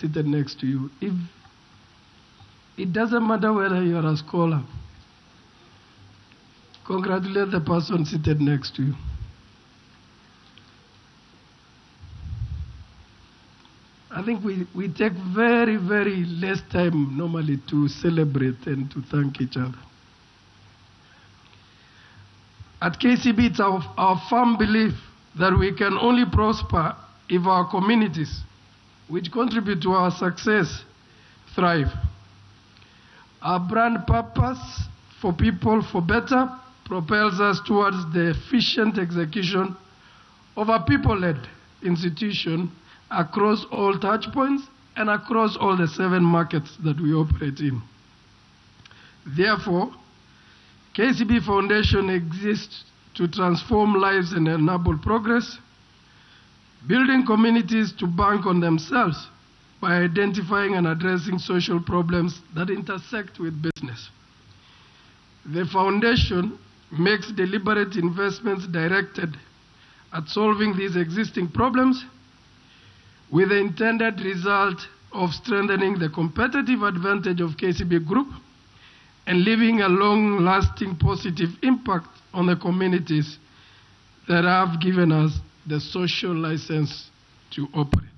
seated next to you. If it doesn't matter whether you're a scholar, congratulate the person seated next to you. I think we take very, very less time normally to celebrate and to thank each other. At KCB, it's our firm belief that we can only prosper if our communities, which contribute to our success, thrive. Our brand purpose, for people for better, propels us towards the efficient execution of a people-led institution across all touchpoints and across all the 7 markets that we operate in. Therefore, KCB Foundation exists to transform lives and enable progress, building communities to bank on themselves by identifying and addressing social problems that intersect with business. The foundation makes deliberate investments directed at solving these existing problems with the intended result of strengthening the competitive advantage of KCB Group and leaving a long-lasting positive impact on the communities that have given us the social license to operate.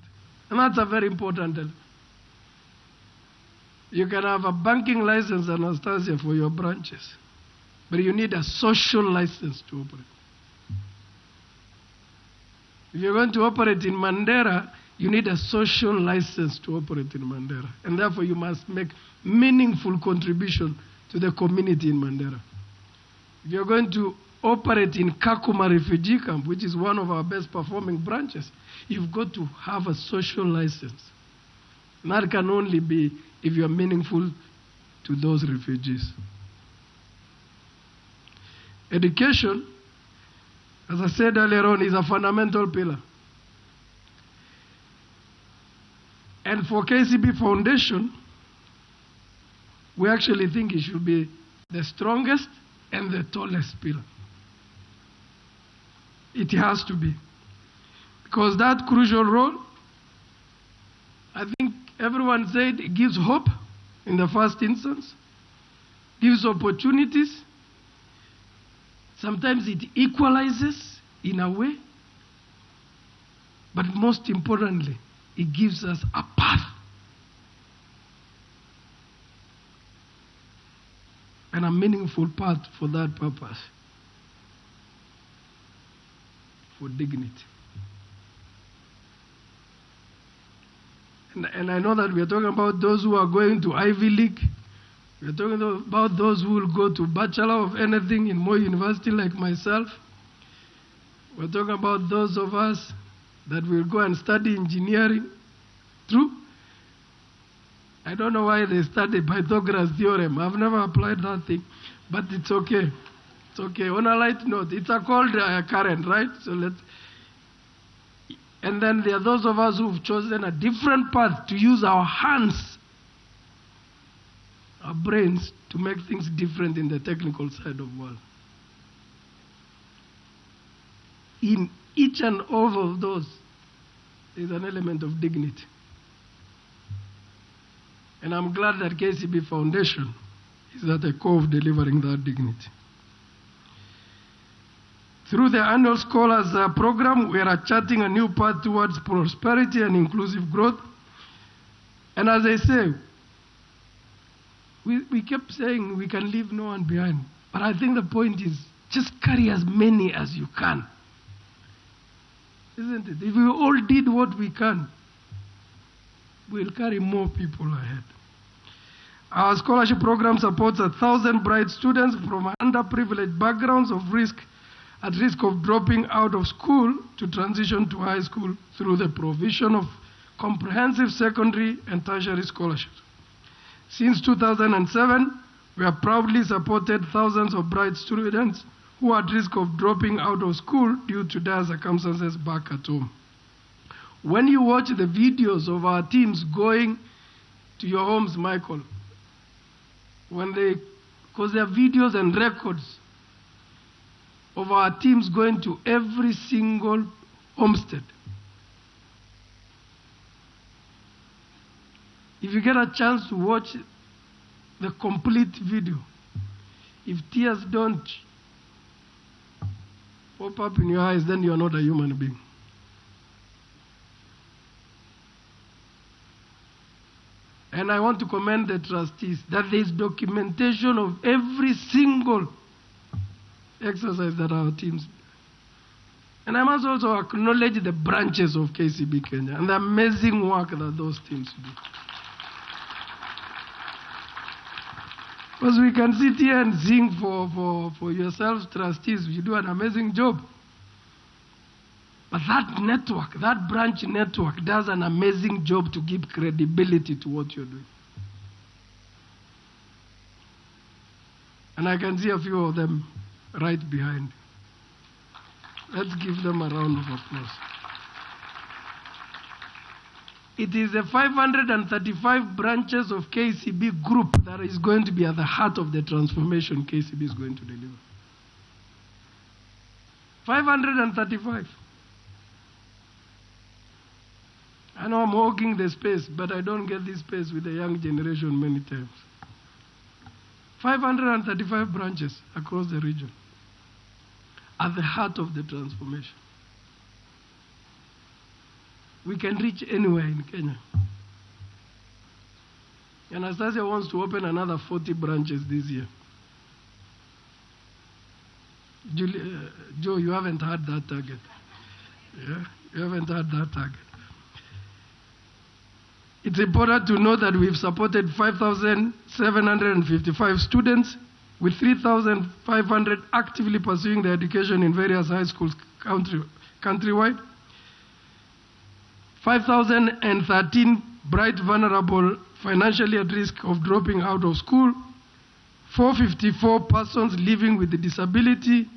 And that's a very important element. You can have a banking license, Anastasia, for your branches, but you need a social license to operate. If you're going to operate in Mandera, you need a social license to operate in Mandera. And therefore, you must make meaningful contribution to the community in Mandera. If you're going to operate in Kakuma refugee camp, which is one of our best performing branches, you've got to have a social license. And that can only be if you're meaningful to those refugees. Education, as I said earlier on, is a fundamental pillar. And for KCB Foundation, we actually think it should be the strongest and the tallest pillar. It has to be. Because that crucial role, I think everyone said it gives hope in the first instance, gives opportunities. Sometimes it equalizes in a way. But most importantly, it gives us a path. And a meaningful path for that purpose. For dignity. And I know that we are talking about those who are going to Ivy League. We are talking about those who will go to Bachelor of anything in Moi University like myself. We're talking about those of us that will go and study engineering. True? I don't know why they study Pythagoras theorem. I've never applied that thing, but it's okay. It's okay. On a light note, it's a cold current, right? So let's. And then there are those of us who've chosen a different path to use our hands, our brains, to make things different in the technical side of the world. In each and all of those, there's an element of dignity. And I'm glad that KCB Foundation is at the core of delivering that dignity. Through the annual Scholars program, we are charting a new path towards prosperity and inclusive growth. And as I say, we kept saying we can leave no one behind. But I think the point is just carry as many as you can. Isn't it? If we all did what we can, we'll carry more people ahead. Our scholarship program supports 1,000 bright students from underprivileged backgrounds at risk of dropping out of school to transition to high school through the provision of comprehensive secondary and tertiary scholarships. Since 2007, we have proudly supported thousands of bright students who are at risk of dropping out of school due to dire circumstances back at home. When you watch the videos of our teams going to your homes, Michael, because there are videos and records of our teams going to every single homestead. If you get a chance to watch the complete video, if tears don't pop up in your eyes, then you are not a human being. And I want to commend the trustees that there is documentation of every single exercise that our teams do. And I must also acknowledge the branches of KCB Kenya and the amazing work that those teams do. Because we can sit here and sing for yourselves, trustees. You do an amazing job. But that network, that branch network, does an amazing job to give credibility to what you're doing. And I can see a few of them right behind you. Let's give them a round of applause. It is the 535 branches of KCB group that is going to be at the heart of the transformation KCB is going to deliver. 535. I know I'm hogging the space, but I don't get this space with the young generation many times. 535 branches across the region at the heart of the transformation. We can reach anywhere in Kenya. Anastasia wants to open another 40 branches this year. Joe, you haven't had that target. Yeah? You haven't had that target. It's important to know that we've supported 5,755 students with 3,500 actively pursuing their education in various high schools countrywide. 5,013 bright, vulnerable, financially at risk of dropping out of school. 454 persons living with a disability.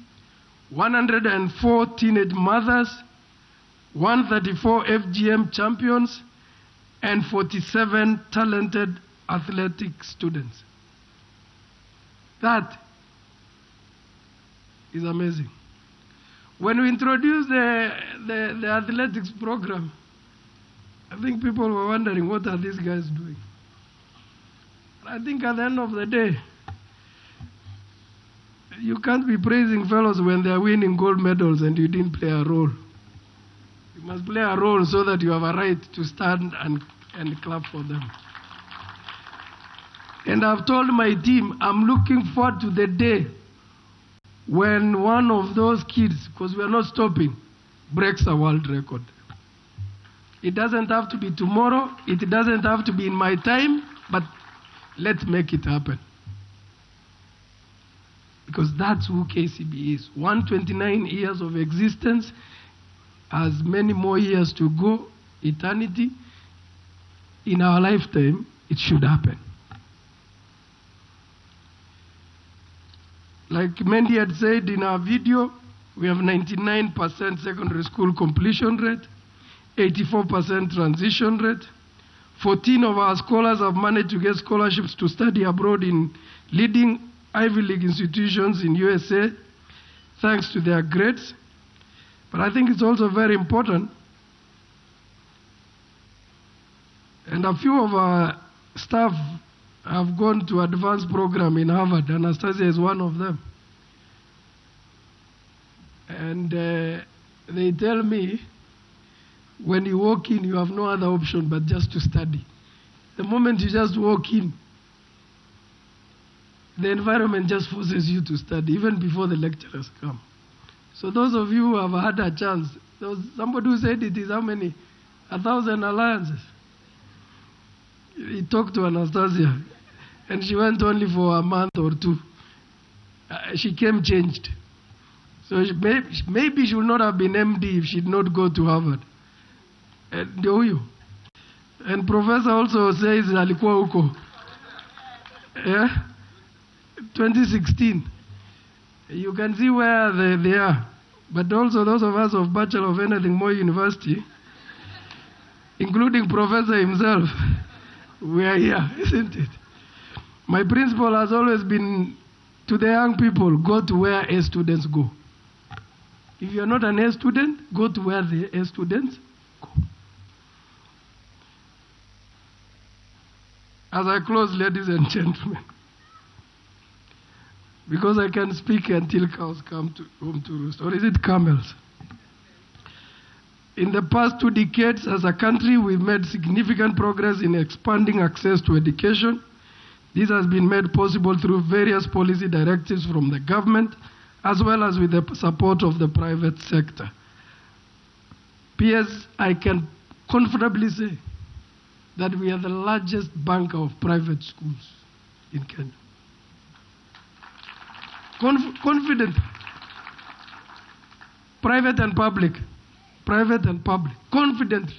104 teenage mothers. 134 FGM champions. And 47 talented athletic students. That is amazing. When we introduced the athletics program, I think people were wondering, what are these guys doing? I think at the end of the day, you can't be praising fellows when they're winning gold medals and you didn't play a role. You must play a role so that you have a right to stand and clap for them. And I've told my team, I'm looking forward to the day when one of those kids, because we are not stopping, breaks a world record. It doesn't have to be tomorrow, it doesn't have to be in my time, but let's make it happen. Because that's who KCB is. 129 years of existence, has many more years to go, eternity. In our lifetime, it should happen. Like Mendy had said in our video, we have 99% secondary school completion rate, 84% transition rate. 14 of our scholars have managed to get scholarships to study abroad in leading Ivy League institutions in USA, thanks to their grades. But I think it's also very important. And a few of our staff have gone to advanced program in Harvard. Anastasia is one of them. And they tell me, when you walk in, you have no other option but just to study. The moment you just walk in, the environment just forces you to study, even before the lecturers come. So those of you who have had a chance, there was somebody who said it is how many? 1,000 alliances. He talked to Anastasia, and she went only for a month or two. She came changed. So maybe she would not have been MD if she did not go to Harvard. And Professor also says alikuwa huko. Yeah? 2016. You can see where they are. But also those of us of Bachelor of Anything More University, including Professor himself, we are here, isn't it? My principle has always been to the young people, go to where A students go. If you're not an A student, go to where the A students go. As I close, ladies and gentlemen, because I can speak until cows come home to roost, or is it camels? In the past 2 decades, as a country, we've made significant progress in expanding access to education. This has been made possible through various policy directives from the government, as well as with the support of the private sector. Peers, I can comfortably say that we are the largest banker of private schools in Kenya. Confident. Private and public. Private and public. Confidently.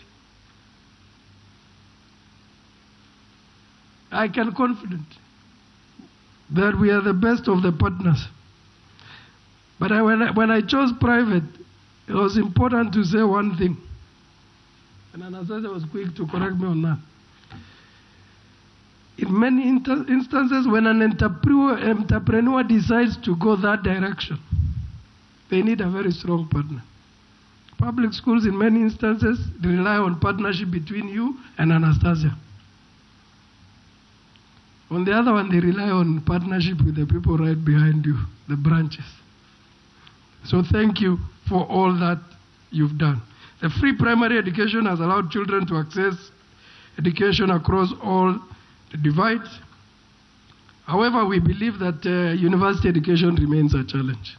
I can confidently that we are the best of the partners. But when I chose private, it was important to say one thing. And Anastasia was quick to correct me on that. In many instances, when an entrepreneur decides to go that direction, they need a very strong partner. Public schools, in many instances, rely on partnership between you and Anastasia. On the other one, they rely on partnership with the people right behind you, the branches. So thank you for all that you've done. The free primary education has allowed children to access education across all the divides. However, we believe that university education remains a challenge.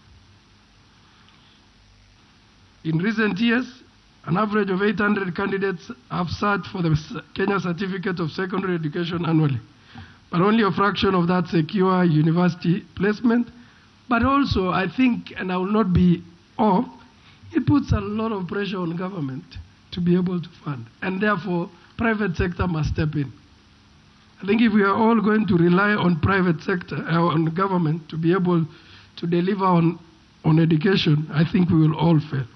In recent years, an average of 800 candidates have sat for the Kenya Certificate of Secondary Education annually, but only a fraction of that secure university placement. But also, I think, and I will not be off, it puts a lot of pressure on government to be able to fund, and therefore, private sector must step in. I think if we are all going to rely on private sector, on government to be able to deliver on education, I think we will all fail.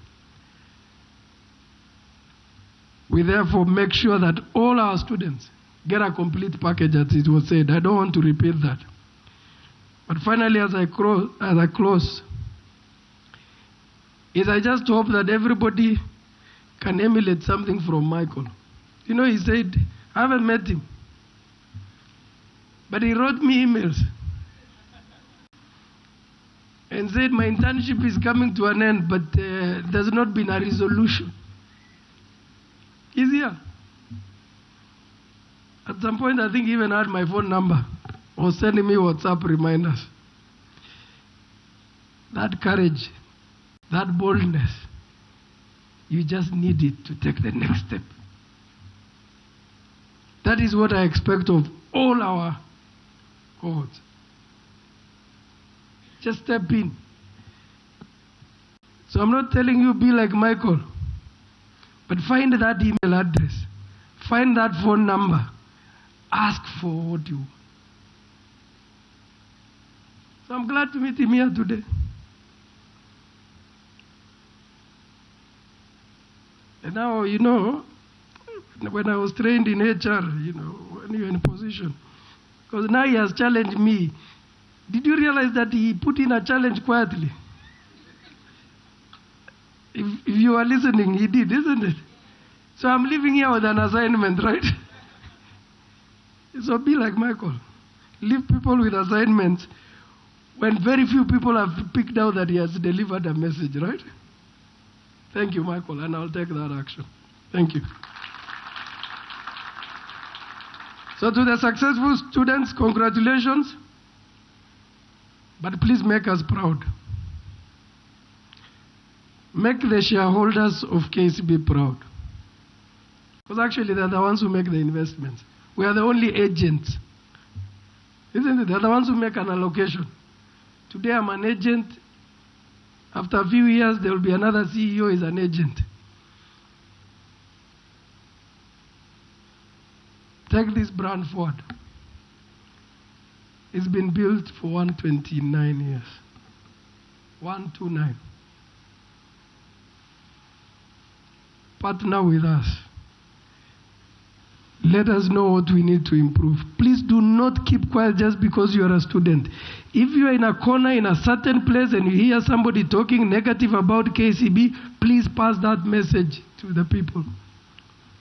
We therefore make sure that all our students get a complete package, as it was said. I don't want to repeat that. But finally, as I close, is I just hope that everybody can emulate something from Michael. You know, he said, I haven't met him, but he wrote me emails and said, my internship is coming to an end, but there's not been a resolution. He's here. At some point, I think he even had my phone number, was sending me WhatsApp reminders. That courage, that boldness, you just need it to take the next step. That is what I expect of all our cohorts. Just step in. So I'm not telling you be like Michael, but find that email address, find that phone number, ask for what you want. So I'm glad to meet him here today. And now, you know, when I was trained in HR, you know, when you're in a position, because now he has challenged me. Did you realize that he put in a challenge quietly? If you are listening, he did, isn't it? So I'm living here with an assignment, right? So be like Michael. Leave people with assignments when very few people have picked out that he has delivered a message, right? Thank you, Michael, and I'll take that action. Thank you. So to the successful students, congratulations. But please make us proud. Make the shareholders of KCB proud. Because actually they're the ones who make the investments. We are the only agents. Isn't it? They're the ones who make an allocation. Today I'm an agent. After a few years there will be another CEO is an agent. Take this brand forward. It's been built for 129 years. 129. Partner with us. Let us know what we need to improve. Please do not keep quiet just because you are a student. If you are in a corner in a certain place and you hear somebody talking negative about KCB, please pass that message to the people.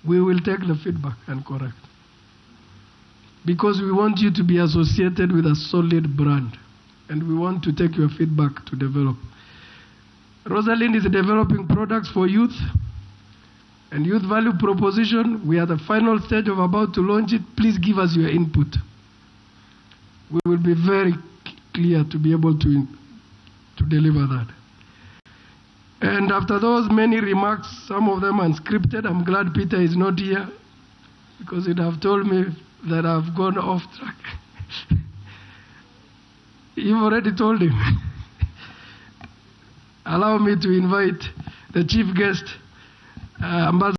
We will take the feedback and correct. because we want you to be associated with a solid brand, and we want to take your feedback to develop. Rosalind is developing products for youth and youth value proposition. We are at the final stage of about to launch it. Please give us your input. We will be very clear to be able to deliver that. And after those many remarks, some of them unscripted, I'm glad Peter is not here, because he'd have told me that I've gone off track. You've already told him. Allow me to invite the chief guest, Ambassador